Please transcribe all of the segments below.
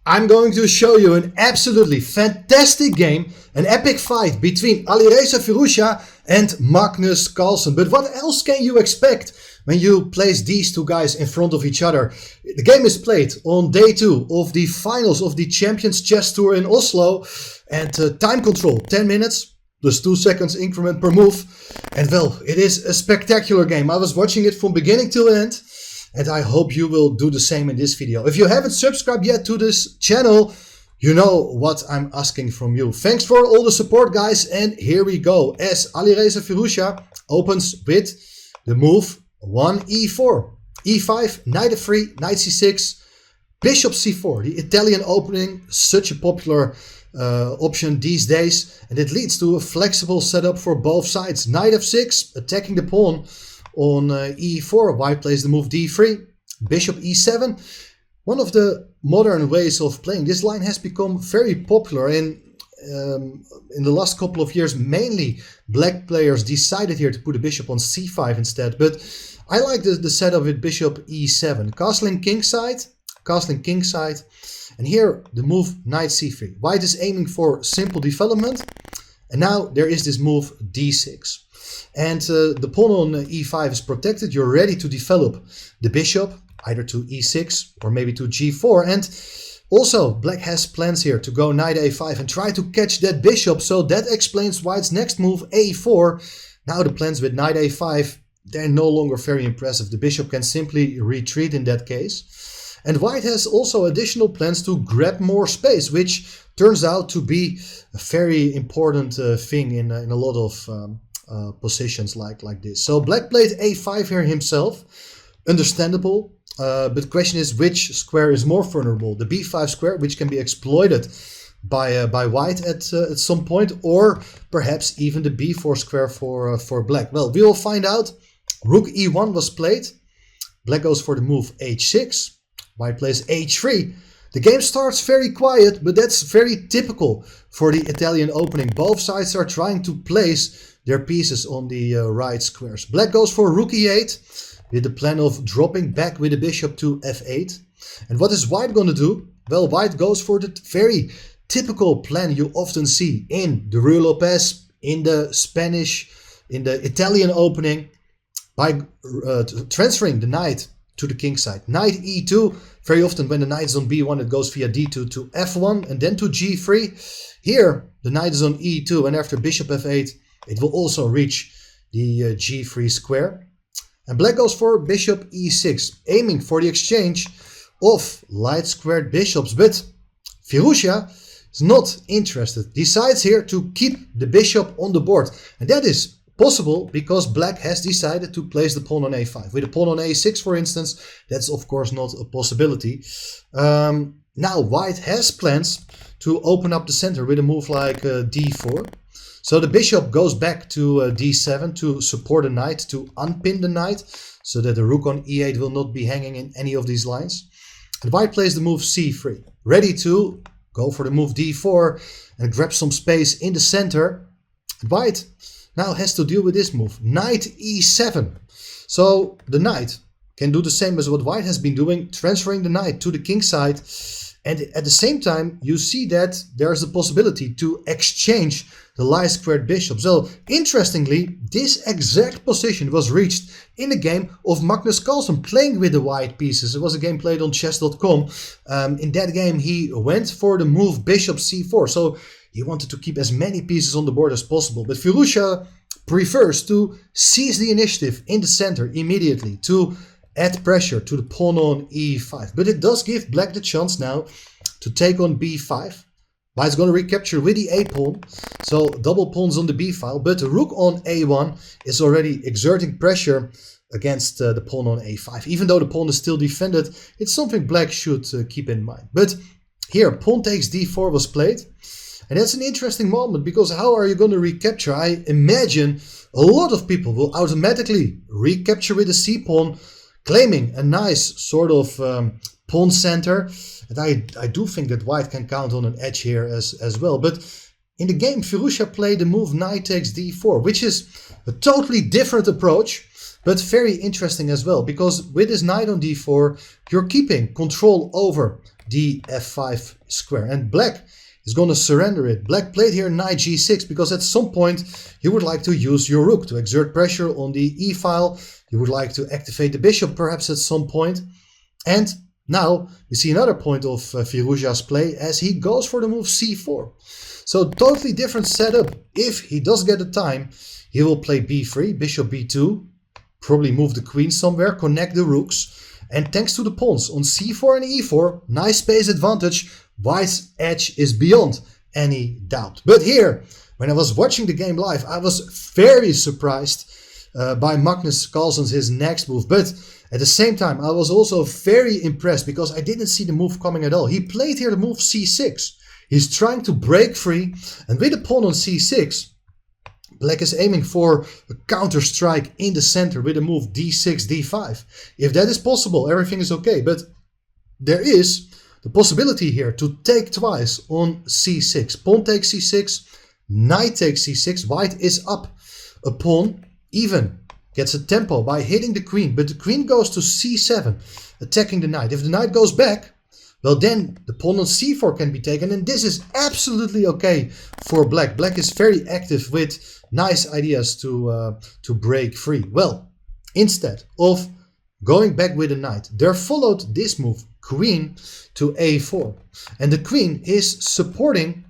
I'm going to show you an absolutely fantastic game, an epic fight between Alireza Firouzja and Magnus Carlsen. But what else can you expect when you place these two guys in front of each other? The game is played on day 2 of the finals of the Champions Chess Tour in Oslo, and time control 10 minutes plus 2 seconds increment per move. And well, it is a spectacular game. I was watching it from beginning till end. And I hope you will do the same in this video. If you haven't subscribed yet to this channel, you know what I'm asking from you. Thanks for all the support, guys. And here we go. As Alireza Firouzja opens with the move 1e4, e5, knight f3, knight c6, bishop c4. The Italian opening, such a popular option these days. And it leads to a flexible setup for both sides. Knight f6, attacking the pawn. On e4, white plays the move d3, bishop e7. One of the modern ways of playing this line has become very popular in the last couple of years. Mainly black players decided here to put a bishop on c5 instead, but I like the setup with bishop e7. Castling kingside, and here the move knight c3. White is aiming for simple development, and now there is this move d6. And the pawn on e5 is protected. You're ready to develop the bishop, either to e6 or maybe to g4. And also, black has plans here to go knight a5 and try to catch that bishop. So that explains white's next move, a4. Now the plans with knight a5, they're no longer very impressive. The bishop can simply retreat in that case. And white has also additional plans to grab more space, which turns out to be a very important thing in a lot of positions like this. So black played a5 here himself, understandable, but the question is which square is more vulnerable, the b5 square, which can be exploited by white at some point, or perhaps even the b4 square for black. Well, we will find out. Rook e1 was played. Black goes for the move h6. White plays h3. The game starts very quiet, but that's very typical for the Italian opening. Both sides are trying to place their pieces on the right squares. Black goes for rook e8 with the plan of dropping back with the bishop to f8. And what is white going to do? Well, white goes for the very typical plan you often see in the Ruy Lopez, in the Spanish, in the Italian opening, by transferring the knight to the king side. Knight e2, very often when the knight is on b1 it goes via d2 to f1 and then to g3. Here the knight is on e2 and after bishop f8 it will also reach the g3 square. And black goes for bishop e6, aiming for the exchange of light squared bishops. But Firouzja is not interested, decides here to keep the bishop on the board. And that is possible because black has decided to place the pawn on a5. With the pawn on a6, for instance, that's of course not a possibility. Now white has plans to open up the center with a move like d4. So the bishop goes back to d7 to support the knight, to unpin the knight, so that the rook on e8 will not be hanging in any of these lines. And white plays the move c3, ready to go for the move d4 and grab some space in the center. And white now has to deal with this move, knight e7. So the knight can do the same as what white has been doing, transferring the knight to the king side. And at the same time, you see that there's a possibility to exchange the light squared bishop. So interestingly, this exact position was reached in the game of Magnus Carlsen playing with the white pieces. It was a game played on chess.com. In that game, he went for the move bishop c4. So he wanted to keep as many pieces on the board as possible. But Firouzja prefers to seize the initiative in the center immediately, to add pressure to the pawn on e5. But it does give black the chance now to take on b5. White's going to recapture with the a pawn. So double pawns on the b file. But the rook on a1 is already exerting pressure against the pawn on a5. Even though the pawn is still defended, it's something black should keep in mind. But here, pawn takes d4 was played. And that's an interesting moment, because how are you going to recapture? I imagine a lot of people will automatically recapture with the c-pawn, claiming a nice sort of pawn center. And I do think that white can count on an edge here as well. But in the game, Firouzja played the move knight takes d4, which is a totally different approach, but very interesting as well. Because with this knight on d4, you're keeping control over the f5 square. And black is going to surrender it. Black played here knight g6 because at some point you would like to use your rook to exert pressure on the e-file. You would like to activate the bishop perhaps at some point. And now we see another point of Firouzja's play as he goes for the move c4. So totally different setup. If he does get the time, he will play b3, bishop b2, probably move the queen somewhere, connect the rooks. And thanks to the pawns on c4 and e4, nice space advantage, white's edge is beyond any doubt. But here, when I was watching the game live, I was very surprised by Magnus Carlsen's his next move. But at the same time, I was also very impressed because I didn't see the move coming at all. He played here the move c6. He's trying to break free, and with the pawn on c6, black is aiming for a counter strike in the center with a move d6, d5. If that is possible, everything is okay. But there is the possibility here to take twice on c6. Pawn takes c6, knight takes c6. White is up a pawn, even gets a tempo by hitting the queen. But the queen goes to c7, attacking the knight. If the knight goes back, well, then the pawn on c4 can be taken, and this is absolutely okay for black. Black is very active with nice ideas to break free. Well, instead of going back with a knight, there followed this move, queen to a4. And the queen is supporting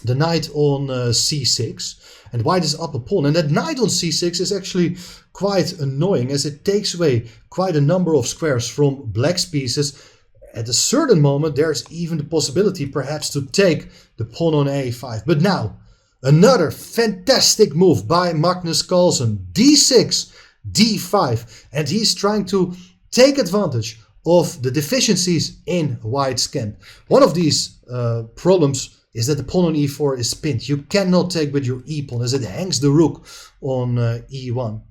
the knight on c6, and white is up a pawn. And that knight on c6 is actually quite annoying as it takes away quite a number of squares from black's pieces. At a certain moment, there's even the possibility perhaps to take the pawn on a5. But now, another fantastic move by Magnus Carlsen. d6, d5. And he's trying to take advantage of the deficiencies in white's camp. One of these problems is that the pawn on e4 is pinned. You cannot take with your e-pawn as it hangs the rook on e1.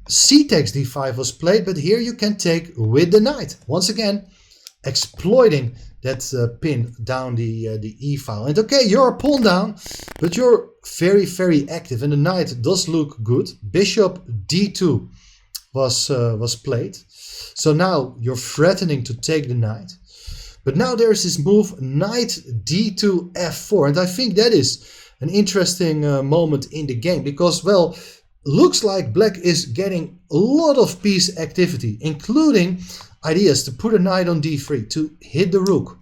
C takes d5 was played, but here you can take with the knight. Once again, exploiting that pin down the e-file. And okay, you're a pawn down, but you're very, very active. And the knight does look good. Bishop d2 was played. So now you're threatening to take the knight. But now there's this move, knight d2 f4. And I think that is an interesting moment in the game. Because, well, looks like black is getting a lot of piece activity, including ideas to put a knight on d3, to hit the rook.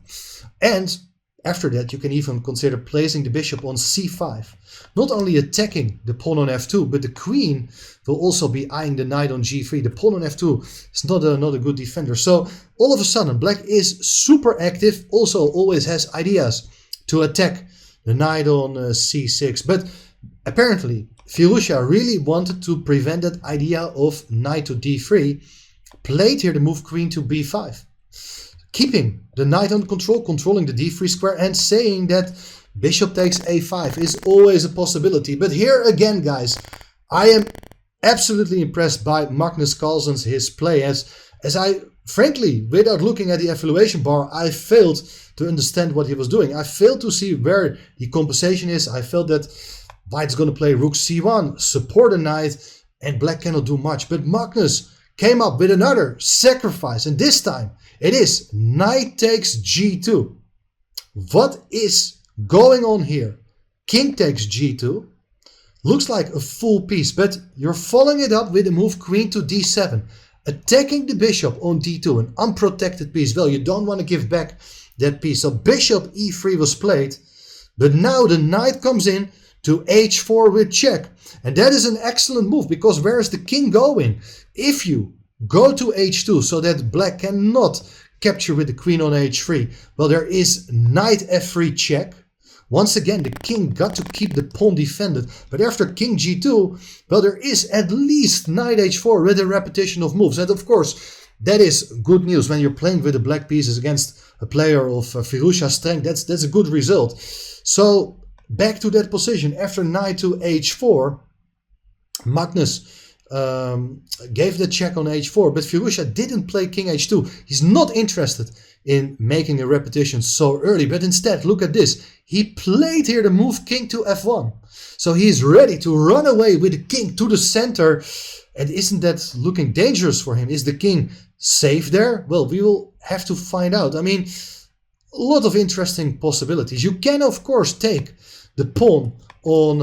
And after that, you can even consider placing the bishop on c5. Not only attacking the pawn on f2, but the queen will also be eyeing the knight on g3. The pawn on f2 is not a good defender. So all of a sudden, black is super active, also always has ideas to attack the knight on c6. But apparently, Firouzja really wanted to prevent that idea of knight to d3. Played here the move queen to b5, keeping the knight under control, controlling the d3 square, and saying that bishop takes a5 is always a possibility. But here again, guys, I am absolutely impressed by Magnus Carlsen's his play, as I frankly, without looking at the evaluation bar, I failed to understand what he was doing. I failed to see where the compensation is. I felt that white's going to play rook c1, support the knight, and black cannot do much. But Magnus came up with another sacrifice, and this time it is knight takes g2. What is going on here? King takes g2. Looks like a full piece, but you're following it up with a move queen to d7, attacking the bishop on d2, an unprotected piece. Well, you don't want to give back that piece. So bishop e3 was played, but now the knight comes in to h4 with check. And that is an excellent move, because where is the king going? If you go to h2 so that black cannot capture with the queen on h3, well, there is knight f3 check. Once again, the king got to keep the pawn defended. But after king g2, well, there is at least knight h4 with a repetition of moves. And of course, that is good news when you're playing with the black pieces against a player of Firouzja's strength. That's a good result. So back to that position. After knight to h4, Magnus gave the check on h4, but Firouzja didn't play king h2. He's not interested in making a repetition so early. But instead, look at this. He played here the move king to f1. So he's ready to run away with the king to the center. And isn't that looking dangerous for him? Is the king safe there? Well, we will have to find out. I mean, a lot of interesting possibilities. You can, of course, take the pawn on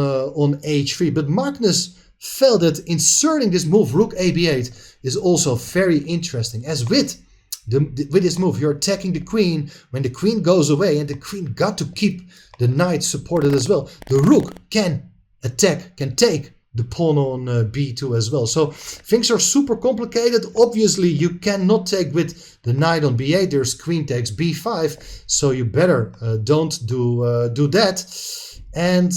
h3. But Magnus felt that inserting this move, rook a b8, is also very interesting. As with this move, you're attacking the queen when the queen goes away, and the queen got to keep the knight supported as well. The rook can attack, can take the pawn on b2 as well. So things are super complicated. Obviously, you cannot take with the knight on b8. There's queen takes b5, so you better don't do that. And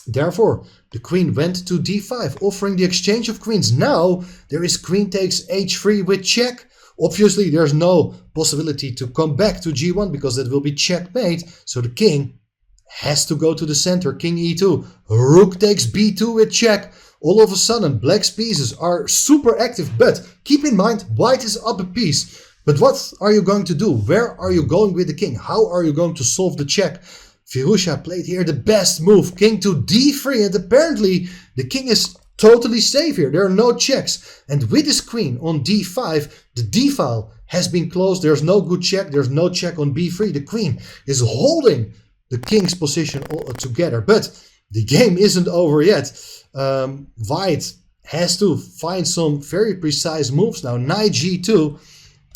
therefore, the queen went to d5, offering the exchange of queens. Now there is queen takes h3 with check. Obviously, there's no possibility to come back to g1 because that will be checkmate. So the king has to go to the center. King e2. Rook takes b2 with check. All of a sudden, black's pieces are super active. But keep in mind, white is up a piece. But what are you going to do? Where are you going with the king? How are you going to solve the check? Firouzja played here the best move, king to d3, and apparently the king is totally safe here. There are no checks. And with his queen on d5, the d-file has been closed. There's no good check. There's no check on b3. The queen is holding the king's position together. But the game isn't over yet. White has to find some very precise moves now. Knight g2,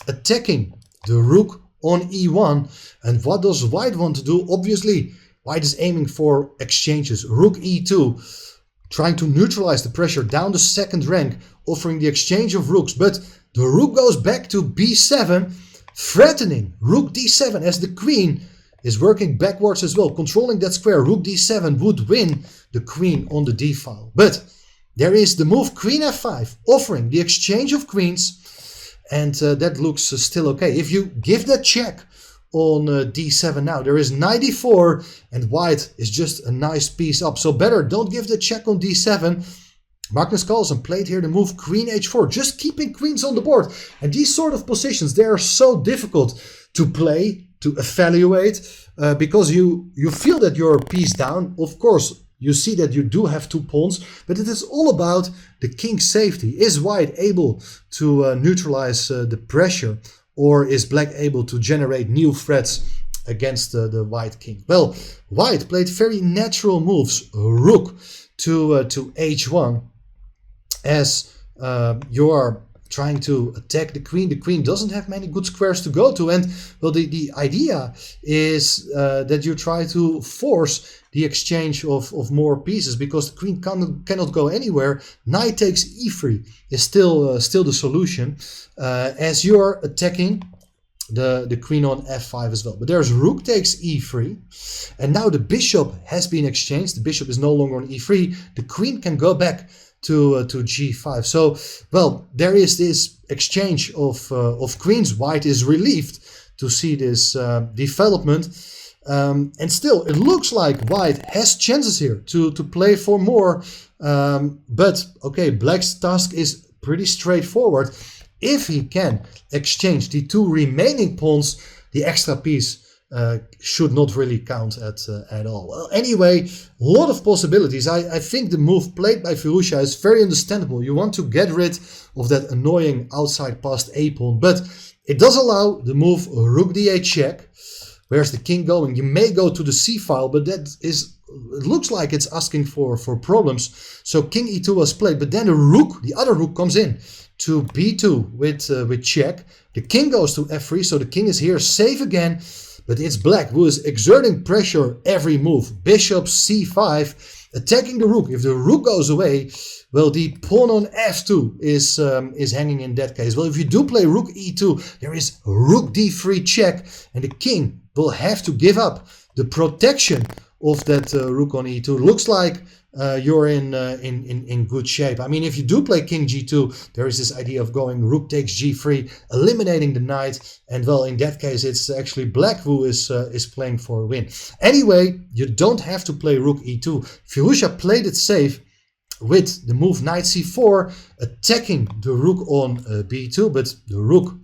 attacking the rook on e1. And what does white want to do? Obviously, white is aiming for exchanges. Rook e2, trying to neutralize the pressure down the second rank, offering the exchange of rooks. But the rook goes back to b7, threatening rook d7 as the queen is working backwards as well. Controlling that square, rook d7 would win the queen on the d-file. But there is the move queen f5, offering the exchange of queens. And that looks still okay. If you give that check on d7 now, there is knight d4, and white is just a nice piece up. So better don't give the check on d7. Magnus Carlsen played here the move queen h4, just keeping queens on the board. And these sort of positions, they are so difficult to play, to evaluate, because you feel that you're a piece down. Of course, you see that you do have two pawns, but it is all about the king's safety. Is white able to neutralize the pressure, or is black able to generate new threats against the white king? Well, white played very natural moves. Rook to h1, as you are trying to attack the queen. The queen doesn't have many good squares to go to, and well, the idea is that you try to force the exchange of more pieces, because the queen cannot go anywhere. Knight takes e3 is still the solution, as you're attacking the queen on f5 as well. But there's rook takes e3, and now the bishop has been exchanged. The bishop is no longer on e3. The queen can go back to g5. So, well, there is this exchange of queens. White is relieved to see this development. And still, it looks like white has chances here to play for more. But, okay, black's task is pretty straightforward. If he can exchange the two remaining pawns, the extra piece should not really count at all. Well, anyway, a lot of possibilities. I think the move played by Firouzja is very understandable. You want to get rid of that annoying outside passed a pawn, but it does allow the move rook d8 check. Where's the king going? You may go to the c-file, but that is, it looks like it's asking for problems. So king e2 was played, but then the other rook comes in to b2 with check. The king goes to f3, so the king is here safe again. But it's black who is exerting pressure every move. Bishop c5, attacking the rook. If the rook goes away, well, the pawn on f2 is hanging in that case. Well, if you do play rook e2, there is rook d3 check, and the king will have to give up the protection of that rook on e2. Looks like you're in good shape. I mean, if you do play king g2, there is this idea of going rook takes g3, eliminating the knight, and well, in that case, it's actually black who is playing for a win. Anyway, you don't have to play rook e2. Firouzja played it safe with the move knight c4, attacking the rook on b2, but the rook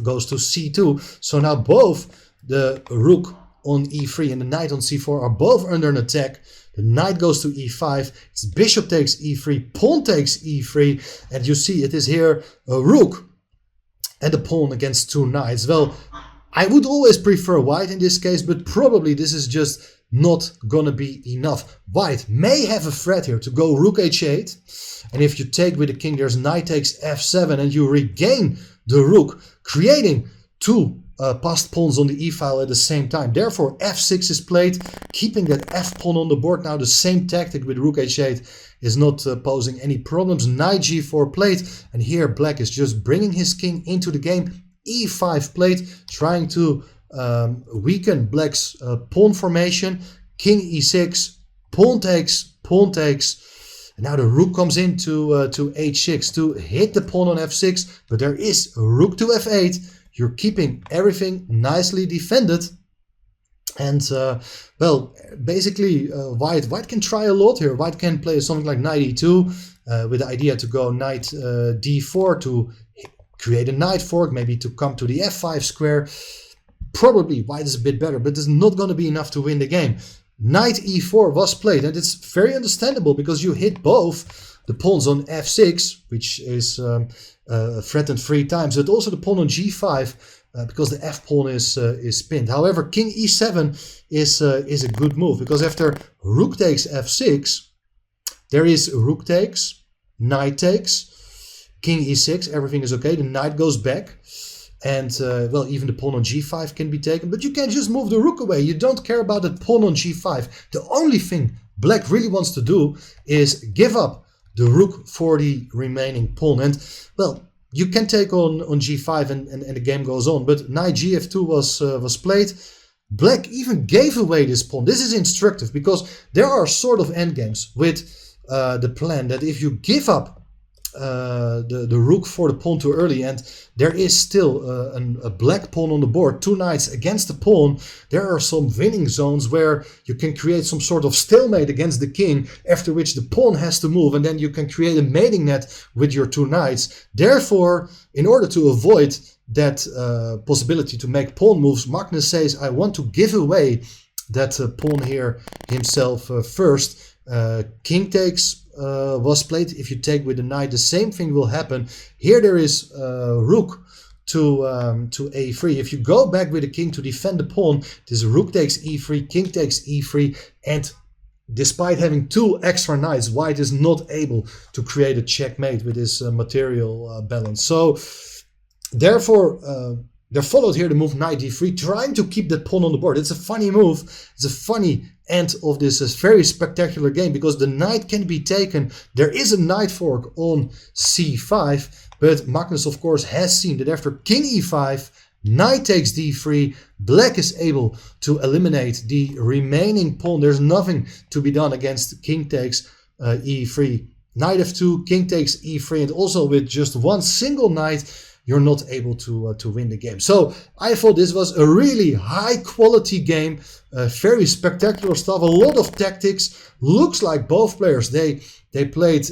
goes to c2. So now both the rook on e3 and the knight on c4 are both under an attack. The knight goes to e5, it's bishop takes e3, pawn takes e3, and you see it is here a rook and a pawn against two knights. Well, I would always prefer white in this case, but probably this is just not gonna be enough. White may have a threat here to go rook h8, and if you take with the king, there's knight takes f7, and you regain the rook, creating two passed pawns on the e-file at the same time. Therefore, f6 is played, keeping that f pawn on the board. Now the same tactic with rook h8 is not posing any problems. Knight g4 played, and here black is just bringing his king into the game. e5 played, trying to weaken black's pawn formation. King e6, pawn takes, pawn takes. And now the rook comes into to h6 to hit the pawn on f6, but there is a rook to f8. You're keeping everything nicely defended. And, well, basically, white can try a lot here. White can play something like knight e2 with the idea to go knight d4 to create a knight fork, maybe to come to the f5 square. Probably white is a bit better, but it's not going to be enough to win the game. Knight e4 was played, and it's very understandable because you hit both the pawns on f6, which is threatened 3 times, but also the pawn on g5 because the f pawn is pinned. However, king e7 is a good move because after rook takes f6, there is rook takes, knight takes, king e6. Everything is okay. The knight goes back. And, well, even the pawn on g5 can be taken. But you can just move the rook away. You don't care about the pawn on g5. The only thing black really wants to do is give up the rook for the remaining pawn. And, well, you can take on g5 and the game goes on. But knight gf2 was played. Black even gave away this pawn. This is instructive because there are sort of endgames with the plan that if you give up the rook for the pawn too early and there is still a black pawn on the board, 2 knights against the pawn, there are some winning zones where you can create some sort of stalemate against the king, after which the pawn has to move, and then you can create a mating net with your 2 knights. Therefore, in order to avoid that possibility to make pawn moves, Magnus says, I want to give away that pawn here himself first. King takes was played. If you take with the knight, the same thing will happen. Here there is rook to a3. If you go back with the king to defend the pawn, this rook takes e3, king takes e3, and despite having 2 extra knights, white is not able to create a checkmate with his material balance. So therefore, there followed here the move knight d3, trying to keep that pawn on the board. It's a funny move. It's a funny end of this very spectacular game because the knight can be taken. There is a knight fork on c5, but Magnus, of course, has seen that after king e5, knight takes d3, black is able to eliminate the remaining pawn. There's nothing to be done against king takes e3. Knight f2, king takes e3, and also with just one single knight, you're not able to win the game. So I thought this was a really high quality game, very spectacular stuff, a lot of tactics. Looks like both players, they played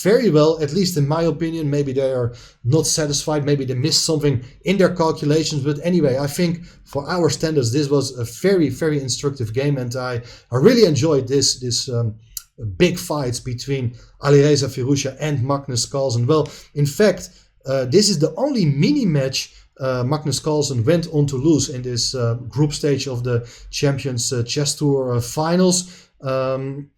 very well, at least in my opinion. Maybe they are not satisfied, maybe they missed something in their calculations, but anyway, I think for our standards this was a very, very instructive game, and I really enjoyed this big fights between Alireza Firouzja and Magnus Carlsen. Well, in fact, this is the only mini match Magnus Carlsen went on to lose in this group stage of the Champions Chess Tour finals. After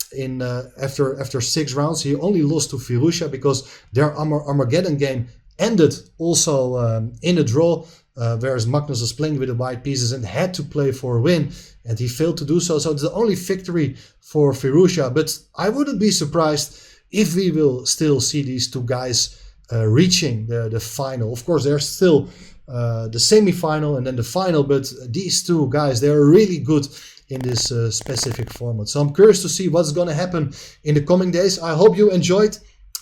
6 rounds, he only lost to Firouzja because their Armageddon game ended also in a draw, whereas Magnus was playing with the white pieces and had to play for a win, and he failed to do so. So it's the only victory for Firouzja, but I wouldn't be surprised if we will still see these 2 guys reaching the final. Of course, there's still the semi-final and then the final, but these 2 guys, they're really good in this specific format. So I'm curious to see what's going to happen in the coming days. I hope you enjoyed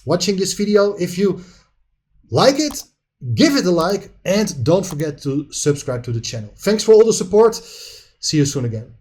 watching this video. If you like it, give it a like, and don't forget to subscribe to the channel. Thanks for all the support. See you soon again.